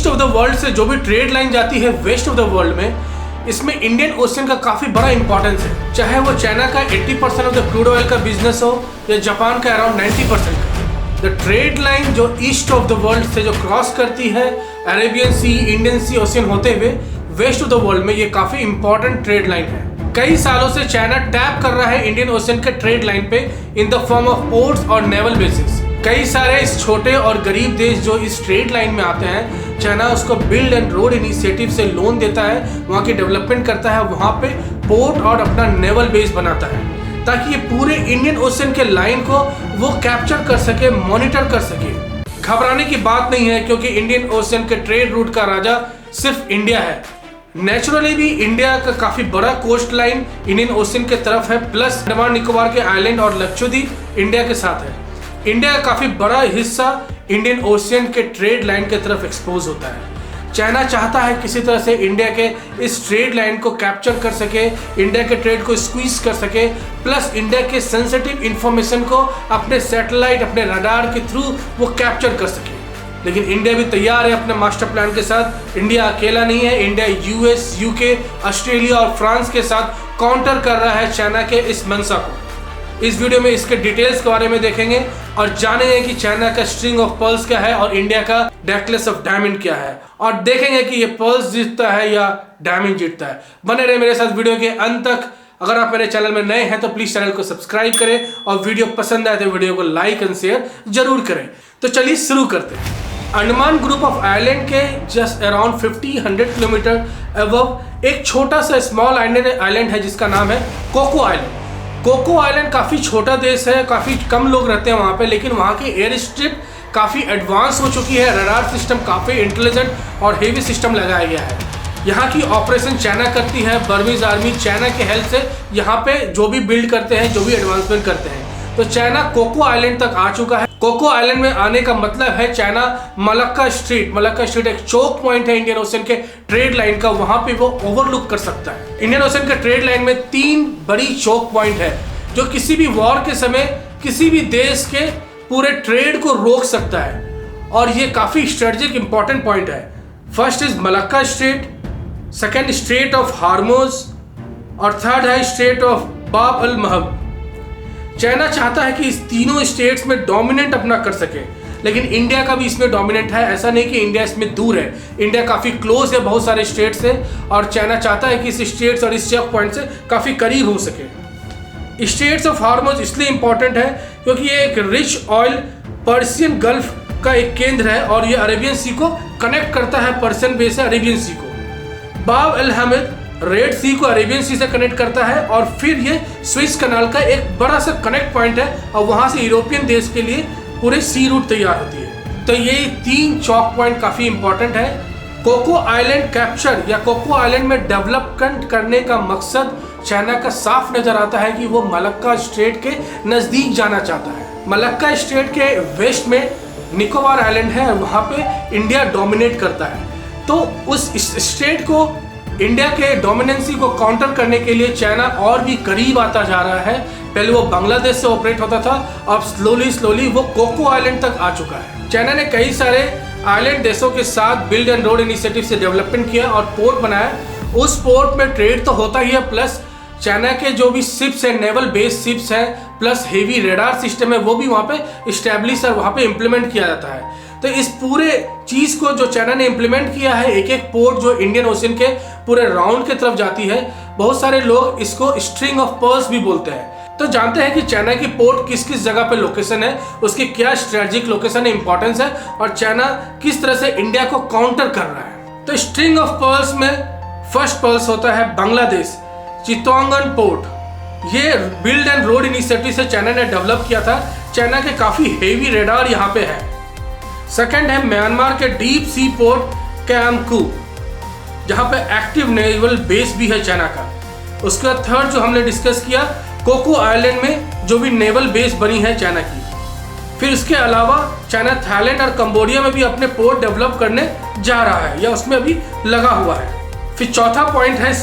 Of the world से जो भी ट्रेड लाइन जाती है वेस्ट ऑफ द वर्ल्ड में, इसमें इंडियन ओशन का काफ़ी बड़ा इंपॉर्टेंस है। चाहे वो चाइना का 80% ऑफ द क्रूड ऑयल का बिजनेस हो या जापान का अराउंड 90% का। द ट्रेड लाइन जो ईस्ट ऑफ द वर्ल्ड से जो क्रॉस करती है अरेबियन सी, इंडियन सी ओशन होते हुए वेस्ट ऑफ द वर्ल्ड में, ये काफ़ी इंपॉर्टेंट ट्रेड लाइन है। कई सालों से चाइना टैप कर रहा है इंडियन ओशन के ट्रेड लाइन पे in the form of ports और नेवल बेसिस। कई सारे इस छोटे और गरीब देश जो इस ट्रेड लाइन में आते हैं, चाइना उसको बिल्ड एंड रोड इनिशिएटिव से लोन देता है, वहाँ की डेवलपमेंट करता है, वहाँ पे पोर्ट और अपना नेवल बेस बनाता है ताकि ये पूरे इंडियन ओशन के लाइन को वो कैप्चर कर सके, मॉनिटर कर सके। घबराने की बात नहीं है क्योंकि इंडियन ओशन के ट्रेड रूट का राजा सिर्फ इंडिया है। नेचुरली भी इंडिया का काफ़ी बड़ा कोस्ट लाइन इंडियन ओशन के तरफ है, प्लस अंडमान निकोबार के आइलैंड और लक्षद्वीप इंडिया के साथ है। इंडिया का काफ़ी बड़ा हिस्सा इंडियन ओशियन के ट्रेड लाइन के तरफ एक्सपोज होता है। चाइना चाहता है किसी तरह से इंडिया के इस ट्रेड लाइन को कैप्चर कर सके, इंडिया के ट्रेड को स्क्वीज कर सके, प्लस इंडिया के सेंसिटिव इंफॉर्मेशन को अपने सैटेलाइट, अपने रडार के थ्रू वो कैप्चर कर सके। लेकिन इंडिया भी तैयार है अपने मास्टर प्लान के साथ। इंडिया अकेला नहीं है, इंडिया यूएस, यूके, ऑस्ट्रेलिया और फ्रांस के साथ काउंटर कर रहा है चाइना के इस मंशा को। इस वीडियो में इसके डिटेल्स के बारे में देखेंगे और जानेंगे कि चाइना का स्ट्रिंग ऑफ पर्ल्स क्या है और इंडिया का नेकलेस ऑफ डायमंड क्या है, और देखेंगे कि ये पर्ल्स जीतता है या डायमंड जीतता है। बने रहे मेरे साथ वीडियो के अंत तक। अगर आप मेरे चैनल में नए हैं तो प्लीज चैनल को सब्सक्राइब करें और वीडियो पसंद आए तो वीडियो को लाइक एंड शेयर जरूर करें। तो चलिए शुरू करते हैं। अंडमान ग्रुप ऑफ आइलैंड के जस्ट अराउंड 50-100 किलोमीटर अबव एक छोटा सा स्मॉल आइलैंड है जिसका नाम है कोको आइलैंड। कोको आइलैंड काफ़ी छोटा देश है, काफ़ी कम लोग रहते हैं वहाँ पे, लेकिन वहाँ की एयर स्ट्रिप काफ़ी एडवांस हो चुकी है। रडार सिस्टम काफ़ी इंटेलिजेंट और हेवी सिस्टम लगाया गया है। यहाँ की ऑपरेशन चाइना करती है। बर्मीज आर्मी चाइना के हेल्प से यहाँ पे जो भी बिल्ड करते हैं, जो भी एडवांसमेंट करते हैं। तो चाइना कोको आइलैंड तक आ चुका है। कोको आइलैंड में आने का मतलब है चाइना मलक्का स्ट्रेट एक चोक पॉइंट है इंडियन ओशन के ट्रेड लाइन का, वहां पे वो ओवरलुक कर सकता है। इंडियन ओशन के ट्रेड लाइन में 3 बड़ी चोक पॉइंट है जो किसी भी वॉर के समय किसी भी देश के पूरे ट्रेड को रोक सकता है, और ये काफी स्ट्रेटेजिक इंपॉर्टेंट पॉइंट है। First is Malacca strait, second straight of हार्मोज और थर्ड है स्ट्रेट ऑफ बाब अल महब। चाइना चाहता है कि इस तीनों स्टेट्स में डोमिनेंट अपना कर सके, लेकिन इंडिया का भी इसमें डोमिनेंट है। ऐसा नहीं कि इंडिया इसमें दूर है, इंडिया काफ़ी क्लोज है बहुत सारे स्टेट से, और चाइना चाहता है कि इस स्टेट्स और इस चेक पॉइंट से काफ़ी करीब हो सके। स्टेट्स ऑफ हार्मोज इसलिए इंपॉर्टेंट है क्योंकि ये एक रिच ऑयल पर्सियन गल्फ का एक केंद्र है और ये अरेबियन सी को कनेक्ट करता है, पर्सियन बे से अरेबियन सी को। बाब अल हमेद रेड सी को अरेबियन सी से कनेक्ट करता है, और फिर ये स्विस कनाल का एक बड़ा सा कनेक्ट पॉइंट है और वहां से यूरोपियन देश के लिए पूरे सी रूट तैयार होती है। तो ये 3 चौक पॉइंट काफी इंपॉर्टेंट है। कोको आइलैंड कैप्चर या कोको आइलैंड में डेवलपमेंट करने का मकसद चाइना का साफ नजर आता है कि वो मलक्का स्ट्रेट के नजदीक जाना चाहता है। मलक्का स्ट्रेट के वेस्ट में निकोबार आइलैंड है, वहां पे इंडिया डोमिनेट करता है। तो उस स्टेट को, इंडिया के डोमिनेंसी को काउंटर करने के लिए चाइना और भी करीब आता जा रहा है। पहले वो बांग्लादेश से ऑपरेट होता था, अब स्लोली वो कोको आइलैंड तक आ चुका है। चाइना ने कई सारे आइलैंड देशों के साथ बिल्ड एंड रोड इनिशिएटिव से डेवलपमेंट किया और पोर्ट बनाया। उस पोर्ट में ट्रेड तो होता ही है, प्लस चाइना के जो भी शिप्स हैं, नेवल बेस्ड शिप्स हैं, प्लस हेवी रेडार सिस्टम है, वो भी वहाँ पे इस्टेब्लिश और वहाँ पे इम्प्लीमेंट किया जाता है। तो इस पूरे चीज को जो चाइना ने इम्प्लीमेंट किया है, एक एक पोर्ट जो इंडियन ओशन के पूरे राउंड के तरफ जाती है, बहुत सारे लोग इसको स्ट्रिंग ऑफ पर्ल्स भी बोलते हैं। तो जानते हैं कि चाइना की पोर्ट किस किस जगह पे लोकेशन है, उसकी क्या स्ट्रेटेजिक लोकेशन है, इंपॉर्टेंस है, और चाइना किस तरह से इंडिया को काउंटर कर रहा है। तो स्ट्रिंग ऑफ पर्ल्स में फर्स्ट पर्ल्स होता है बांग्लादेश चित्तौड़गढ़ पोर्ट। ये बिल्ड एंड रोड इनिशिएटिव से चाइना ने डेवलप किया था। चाइना के काफी हेवी रेडार यहाँ पे है। सेकंड है म्यांमार के डीप सी पोर्ट कैमकू, जहां पे एक्टिव नेवल बेस भी है चाइना का। उसके बाद थर्ड जो हमने डिस्कस किया, कोको आइलैंड में जो भी नेवल बेस बनी है चाइना की। फिर इसके अलावा चाइना थाईलैंड और कंबोडिया में भी अपने पोर्ट डेवलप करने जा रहा है या उसमें अभी लगा हुआ है। फिर चौथा पॉइंट है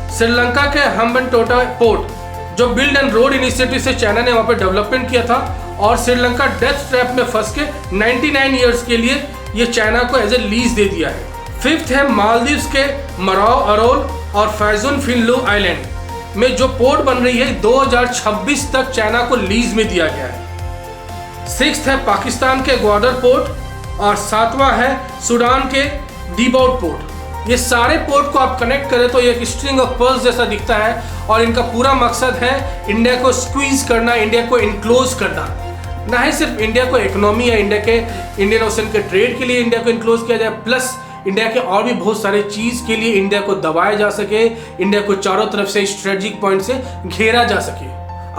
श्रीलंका के हम्बनटोटा पोर्ट, जो बिल्ड एंड रोड इनिशिएटिव से चाइना ने वहाँ पे डेवलपमेंट किया था, और श्रीलंका डेथ ट्रैप में फंस के 99 ईयर्स के लिए ये चाइना को एज ए लीज दे दिया है। फिफ्थ है मालदीव्स के मराव अरोल और फैजुन फिनलू आइलैंड में जो पोर्ट बन रही है 2026 तक चाइना को लीज में दिया गया है। सिक्स्थ है पाकिस्तान के ग्वादर पोर्ट और सातवां है सूडान के डीबाउट पोर्ट। ये सारे पोर्ट को आप कनेक्ट करें तो ये एक स्ट्रिंग ऑफ पर्ल्स जैसा दिखता है और इनका पूरा मकसद है इंडिया को स्क्वीज करना, इंडिया को इनक्लोज करना। ना ही सिर्फ इंडिया को इकोनॉमी या इंडिया के इंडियन ओशन के ट्रेड के लिए इंडिया को इनक्लोज किया जाए, प्लस इंडिया के और भी बहुत सारे चीज के लिए इंडिया को दबाया जा सके, इंडिया को चारों तरफ से स्ट्रेटेजिक पॉइंट से घेरा जा सके।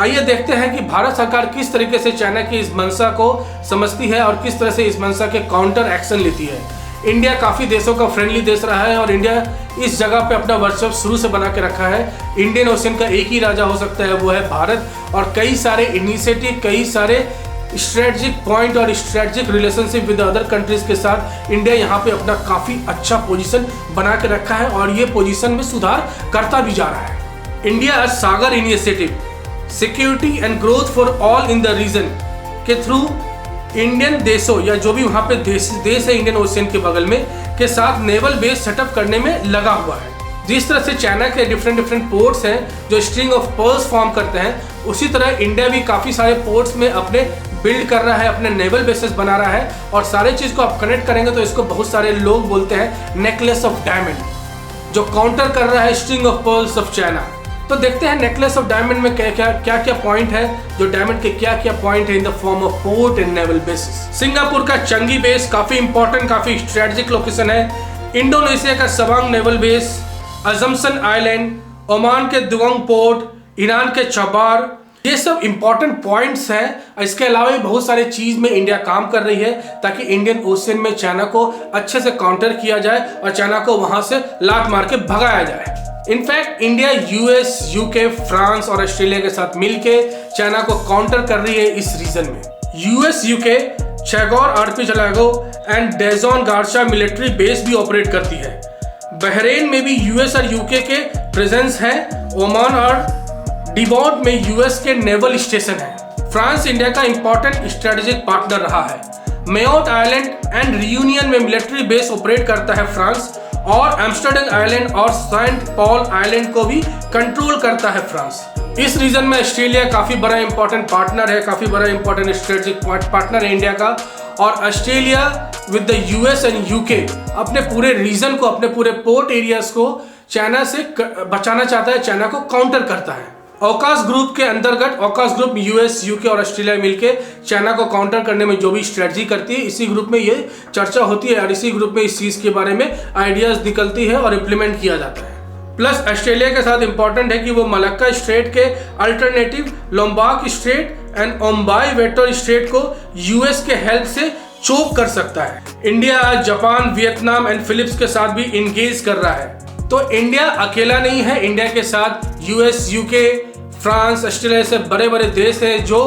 आइए देखते हैं कि भारत सरकार किस तरीके से चाइना की इस मंशा को समझती है और किस तरह से इस मंशा के काउंटर एक्शन लेती है। इंडिया काफी देशों का फ्रेंडली देश रहा है और इंडिया इस जगह पे अपना वर्चस्व शुरू से बना के रखा है। इंडियन ओशन का एक ही राजा हो सकता है, वो है भारत, और कई सारे इनिशिएटिव, कई सारे स्ट्रेटेजिक पॉइंट और strategic relationship with other countries के साथ इंडिया यहाँ पे अपना काफी अच्छा पोजीशन बना के रखा है और ये पोजीशन में सुधार करता भी जा रहा है। India SAGAR initiative security and growth for all in the region के थ्रू इंडियन देशों या जो भी वहाँ पे देश है इंडियन ओशियन के बगल में के साथ नेवल बेस सेटअप करने में लगा हुआ है। जिस तरह से चाइना के डिफरेंट पोर्ट्स हैं जो स्ट्रिंग ऑफ पर्ल्स फॉर्म करते हैं, उसी तरह इंडिया भी काफ़ी सारे पोर्ट्स में अपने बिल्ड कर रहा है, अपने नेवल बेसेस बना रहा है और सारे चीज़ को आप कनेक्ट करेंगे तो इसको बहुत सारे लोग बोलते हैं नेकलेस ऑफ डायमंड, जो काउंटर कर रहा है string of pearls of China. तो देखते हैं नेकलेस ऑफ डायमंड में क्या पॉइंट है, जो डायमंड के क्या पॉइंट है in the form of port and naval basis. Singapore का चंगी बेस काफी इंपॉर्टेंट, काफी स्ट्रेटेजिक लोकेशन है। इंडोनेशिया का सवांग naval base, assumption island, Oman के दुगंग पोर्ट, ईरान के चबार, ये सब इंपॉर्टेंट पॉइंट्स हैं। इसके अलावा भी बहुत सारे चीज में इंडिया काम कर रही है ताकि इंडियन ओशियन में चाइना को अच्छे से काउंटर किया जाए और चाइना को वहां से लात मार के भगाया जाए। In fact India US, UK, France और ऑस्ट्रेलिया के साथ मिलके चाइना को काउंटर कर रही है इस रीजन में। US, UK Chagos archipelago and डेजोन गार्शा मिलिट्री बेस भी ऑपरेट करती है। बहरेन में भी यूएस और यूके के प्रेजेंस है। ओमान और डिबाउट में यूएस के नेवल स्टेशन है। फ्रांस इंडिया का इंपॉर्टेंट स्ट्रेटेजिक पार्टनर रहा है। मेयोट आइलैंड एंड रियूनियन में मिलिट्री बेस ऑपरेट करता है फ्रांस और एम्स्टर्डम आइलैंड और सेंट पॉल आइलैंड को भी कंट्रोल करता है फ्रांस। इस रीजन में ऑस्ट्रेलिया काफी बड़ा इंपॉर्टेंट पार्टनर है, काफी बड़ा इंपॉर्टेंट स्ट्रेटेजिक पार्टनर है इंडिया का। और Australia with the US and UK अपने पूरे रीजन को, अपने पूरे पोर्ट एरियाज को चाइना से बचाना चाहता है, चाइना को काउंटर करता है। ऑकास ग्रुप के अंतर्गत, ऑकास ग्रुप यूएस, यूके और ऑस्ट्रेलिया मिलकर चाइना को काउंटर करने में जो भी स्ट्रेटजी करती है, इसी ग्रुप में ये चर्चा होती है और इसी ग्रुप में इस चीज के बारे में आइडियाज निकलती है और इम्प्लीमेंट किया जाता है। प्लस ऑस्ट्रेलिया के साथ इंपॉर्टेंट है कि वो मलक्का स्ट्रेट के alternative Lombok strait and Ombai Wetar strait को यूएस के हेल्प से चोक कर सकता है। इंडिया आज जापान, वियतनाम एंड फिलिप्स के साथ भी इंगेज कर रहा है। तो इंडिया अकेला नहीं है, इंडिया के साथ यूएस, यूके, फ्रांस, ऑस्ट्रेलिया से बड़े बड़े देश हैं जो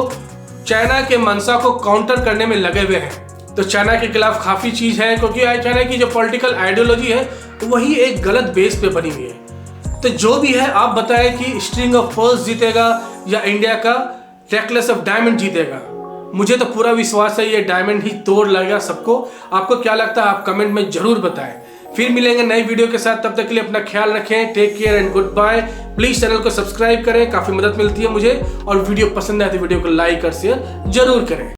चाइना के मंशा को काउंटर करने में लगे हुए हैं। तो चाइना के खिलाफ काफ़ी चीज़ है क्योंकि चाइना की जो पॉलिटिकल आइडियोलॉजी है वही एक गलत बेस पे बनी हुई है। तो जो भी है आप बताएं कि स्ट्रिंग ऑफ पर्ल्स जीतेगा या इंडिया का नेकलेस ऑफ डायमंड जीतेगा। मुझे तो पूरा विश्वास है ये डायमंड ही तोड़ लगेगा सबको। आपको क्या लगता है आप कमेंट में जरूर बताएं। फिर मिलेंगे नई वीडियो के साथ, तब तक के लिए अपना ख्याल रखें। Take care and goodbye. Please channel को सब्सक्राइब करें, काफी मदद मिलती है मुझे, और वीडियो पसंद आए तो वीडियो को लाइक और शेयर जरूर करें।